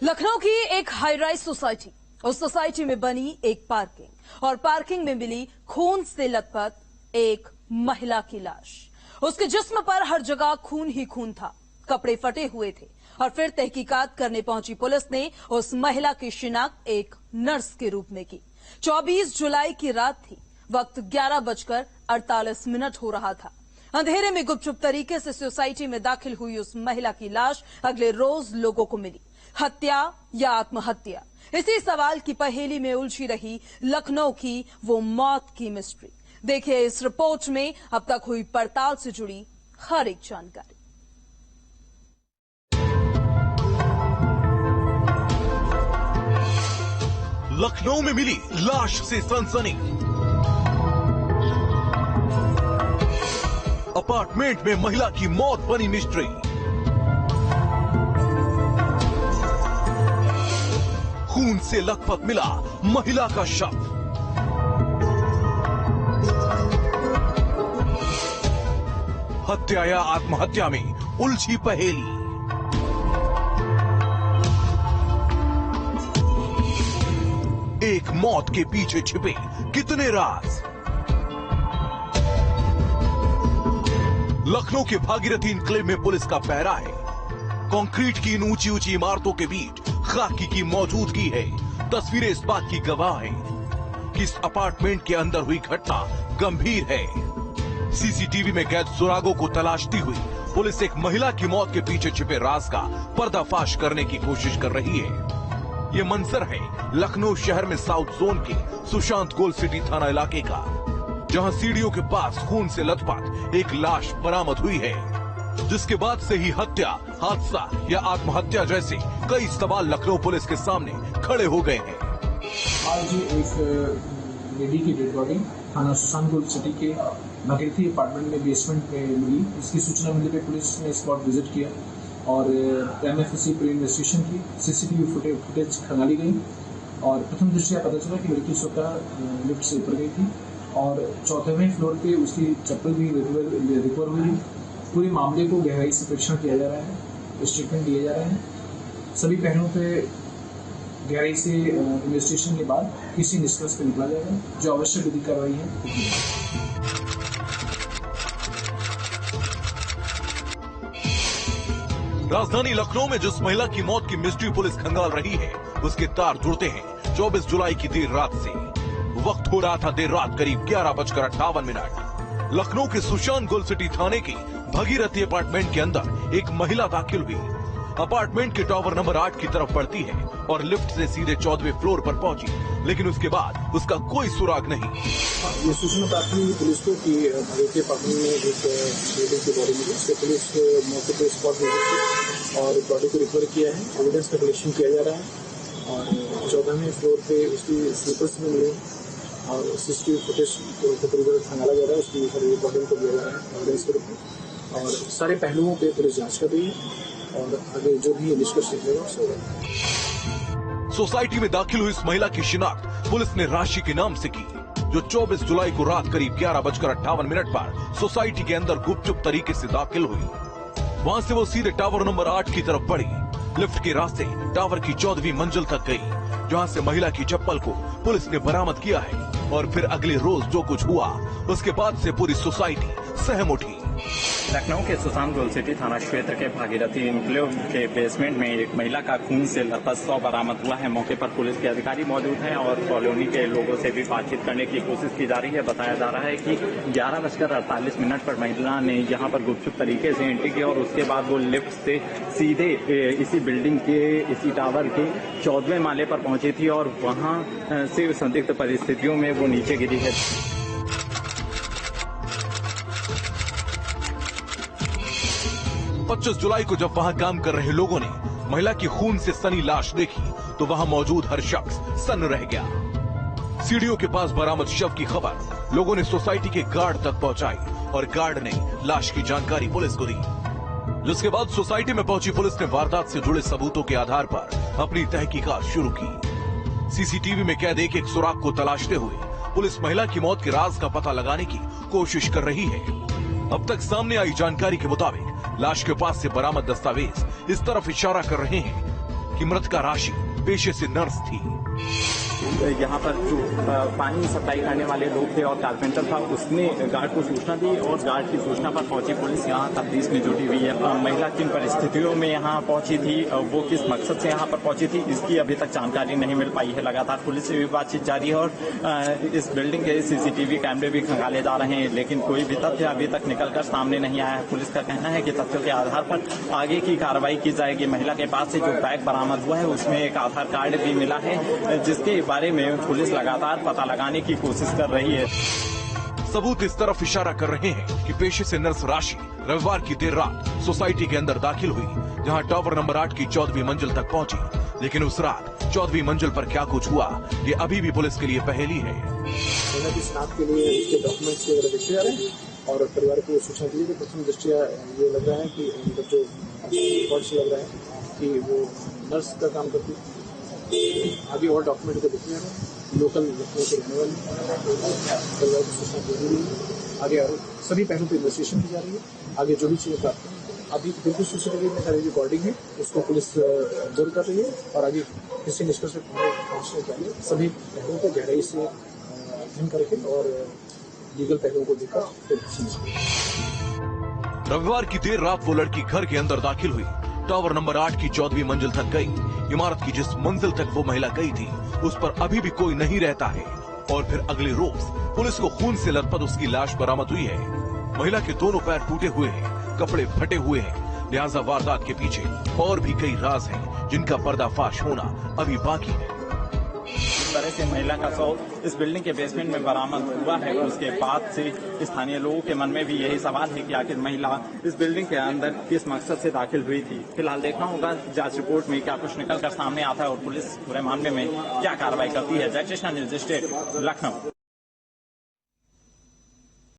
लखनऊ की एक high rise society, उस सोसाइटी में बनी एक पार्किंग और पार्किंग में मिली खून से लथपथ एक महिला की लाश। उसके जिस्म पर हर जगह खून ही खून था, कपड़े फटे हुए थे और फिर तहकीकात करने पहुंची पुलिस ने उस महिला की शिनाख्त एक नर्स के रूप में की। 24 जुलाई की रात थी, वक्त 11:48 हो रहा था। अंधेरे में गुपचुप तरीके से सोसाइटी में दाखिल हुई उस महिला की लाश अगले रोज लोगों को मिली। हत्या या आत्महत्या, इसी सवाल की पहेली में उलझी रही लखनऊ की वो मौत की मिस्ट्री। देखिए इस रिपोर्ट में अब तक हुई पड़ताल से जुड़ी हर एक जानकारी। लखनऊ में मिली लाश से सनसनी। अपार्टमेंट में महिला की मौत बनी मिस्ट्री। खून से लथपथ मिला महिला का शव। हत्या या आत्महत्या में उलझी पहेली। एक मौत के पीछे छिपे कितने राज। लखनऊ के भागीरथी इनक्लेव में पुलिस का पहरा है। कंक्रीट की इन ऊंची ऊंची इमारतों के बीच खाकी की मौजूदगी है। तस्वीरें इस बात की गवाह हैं कि इस अपार्टमेंट के अंदर हुई घटना गंभीर है। सीसीटीवी में कैद सुरागों को तलाशती हुई पुलिस एक महिला की मौत के पीछे छिपे राज का पर्दाफाश करने की कोशिश कर रही है। ये मंजर है लखनऊ शहर में साउथ जोन के सुशांत गोल्ड सिटी थाना इलाके का, जहां सीढ़ियों के पास खून से लथपथ एक लाश बरामद हुई है, जिसके बाद से ही हत्या, हादसा या आत्महत्या जैसे कई सवाल लखनऊ पुलिस के सामने खड़े हो गए हैं। आज एक लेडी की डेड बॉडी थाना सुशांत गोल्ड सिटी के भागीरथी अपार्टमेंट में बेसमेंट में मिली। इसकी सूचना मिलने पर पुलिस ने स्पॉट विजिट किया और एमएफसी प्री इन्वेस्टिगेशन की। सीसीटीवी फुटेज खंगाली गई और प्रथम दृष्टया पता चला कि लड़की स्वतः लिफ्ट से ऊपर गई थी और 4वें फ्लोर पे उसकी चप्पल भी रिकवर हुई। पूरे मामले को गहराई से परीक्षण किया जा रहा है, स्टेटमेंट दिए जा रहे हैं। सभी पहलुओं पे गहराई से इन्वेस्टिगेशन के बाद किसी निष्कर्ष पर निकला जाएगा, जो आवश्यक विधि कार्रवाई है। राजधानी लखनऊ में जिस महिला की मौत की मिस्ट्री पुलिस खंगाल रही है, उसके तार जुड़ते हैं 24 जुलाई की देर रात से। वक्त हो रहा था देर रात करीब 11:58। लखनऊ के सुशांत गोल्ड सिटी थाने के भागीरथी अपार्टमेंट के अंदर एक महिला दाखिल हुई। अपार्टमेंट के टावर नंबर 8 की तरफ बढ़ती है और लिफ्ट से सीधे 14वें फ्लोर पर पहुंची, लेकिन उसके बाद उसका कोई सुराग नहीं। ये सूचना प्राप्त हुई पुलिस को कि भागीरथी अपार्टमेंट में एक लेडी की बॉडी मिली। इससे पुलिस मौके पर स्पॉट विजिट की और बॉडी को रिकवर किया है। एविडेंस का कलेक्शन किया जा रहा है और 14वें फ्लोर पे उसकी स्लीपर्स भी मिले और सीसीटीवी फुटेज को पूरी खंगाला जा रहा है। उसकी रिकॉर्डिंग को दिया जा रहा है एविडेंस के रूप में और सारे पहलुओं पे पुलिस जांच कर रही है और आगे जो भी निष्कर्ष निकलेगा उससे होगा। सोसाइटी में दाखिल हुई इस महिला की शिनाख्त पुलिस ने राशि के नाम से की, जो 24 जुलाई को रात करीब 11:58 पर सोसाइटी के अंदर गुपचुप तरीके से दाखिल हुई। वहां से वो सीधे टावर नंबर 8 की तरफ बढ़ी। लिफ्ट के रास्ते टावर की 14वीं मंजिल तक गई, जहां से महिला की चप्पल को पुलिस ने बरामद किया है। और फिर अगले रोज जो कुछ हुआ, उसके बाद से पूरी सोसाइटी सहम उठी। लखनऊ के सुशांत गोल्ड सिटी थाना क्षेत्र के भागीरथी इनक्लेव के बेसमेंट में एक महिला का खून से लथपथ शव बरामद हुआ है। मौके पर पुलिस के अधिकारी मौजूद हैं और कॉलोनी के लोगों से भी बातचीत करने की कोशिश की जा रही है। बताया जा रहा है कि 11:48 पर महिला ने यहां पर गुपचुप तरीके से एंट्री की और उसके बाद वो लिफ्ट से सीधे इसी बिल्डिंग के इसी टावर के 14वें माले पर पहुंची थी और वहां से संदिग्ध परिस्थितियों में वो नीचे गिरी है। 25 जुलाई को जब वहां काम कर रहे लोगों ने महिला की खून से सनी लाश देखी, तो वहां मौजूद हर शख्स सन्न रह गया। सीढ़ियों के पास बरामद शव की खबर लोगों ने सोसाइटी के गार्ड तक पहुंचाई और गार्ड ने लाश की जानकारी पुलिस को दी, जिसके बाद सोसाइटी में पहुंची पुलिस ने वारदात से जुड़े सबूतों के आधार पर अपनी तहकीकात शुरू की। सीसीटीवी में कैद एक सुराग को तलाशते हुए पुलिस महिला की मौत के राज का पता लगाने की कोशिश कर रही है। अब तक सामने आई जानकारी के मुताबिक लाश के पास से बरामद दस्तावेज इस तरफ इशारा कर रहे हैं कि मृतका राशि पेशे से नर्स थी। यहाँ पर जो पानी सप्लाई करने वाले लोग थे और कारपेंटर था, उसने गार्ड को सूचना दी और गार्ड की सूचना पर पहुंची पुलिस यहाँ तफ्तीश में जुटी हुई है। महिला किन परिस्थितियों में यहाँ पहुंची थी, वो किस मकसद से यहाँ पर पहुंची थी, इसकी अभी तक जानकारी नहीं मिल पाई है। लगातार पुलिस से भी बातचीत जारी है और इस बिल्डिंग के सीसीटीवी कैमरे भी खंगाले जा रहे हैं, लेकिन कोई भी तथ्य अभी तक निकलकर सामने नहीं आया है। पुलिस का कहना है कि तथ्यों के आधार पर आगे की कार्रवाई की जाएगी। महिला के पास से जो बैग बरामद हुआ है उसमें एक आधार कार्ड भी मिला है, जिसके बारे में पुलिस लगातार पता लगाने की कोशिश कर रही है। सबूत इस तरफ इशारा कर रहे हैं कि पेशे से नर्स राशि रविवार की देर रात सोसाइटी के अंदर दाखिल हुई, जहां टावर नंबर 8 की 14वीं मंजिल तक पहुंची। लेकिन उस रात 14वीं मंजिल पर क्या कुछ हुआ, ये अभी भी पुलिस के लिए पहेली है। महिला की शिनाख्त के लिए उसके डॉक्यूमेंट्स वगैरह देखते जा रहे हैं और परिवार को सूचना दी कि प्रथम दृष्टिया ये लग रहा है कि मतलब जो रिकॉर्ड लग रहा है कि वो नर्स का काम करती है। आगे और डॉक्यूमेंट को देखते हैं, लोकल लखनऊ के रहने वाले परिवार की सूचना दे रही है। आगे और सभी पहलुओं पर इन्वेस्टिगेशन की जा रही है। आगे जो भी चीजें प्राप्त हैं, अभी बिल्कुल सीसीटीवी में सारी रिकॉर्डिंग है, उसको पुलिस ऑब्जर्व कर रही है और आगे किसी निष्कर्ष पर पहुंचने के लिए सभी पहलुओं को गहराई से अध्ययन करके और लीगल पहलुओं को देखकर फिर रविवार की देर रात वो लड़की घर के अंदर दाखिल हुई, टावर नंबर 8 की 14वीं मंजिल तक गई। इमारत की जिस मंजिल तक वो महिला गई थी उस पर अभी भी कोई नहीं रहता है और फिर अगले रोज पुलिस को खून से लथपथ उसकी लाश बरामद हुई है। महिला के दोनों पैर टूटे हुए हैं, कपड़े फटे हुए हैं, लिहाजा वारदात के पीछे और भी कई राज हैं जिनका पर्दाफाश होना अभी बाकी है। इस तरह से महिला का शव इस बिल्डिंग के बेसमेंट में बरामद हुआ है। उसके बाद से स्थानीय लोगों के मन में भी यही सवाल है कि आखिर महिला इस बिल्डिंग के अंदर किस मकसद से दाखिल हुई थी। फिलहाल देखना होगा जांच रिपोर्ट में क्या कुछ निकल कर सामने आता है और पुलिस पूरे मामले में क्या कार्रवाई करती है। जय कृष्णा, न्यूज स्टेट, लखनऊ।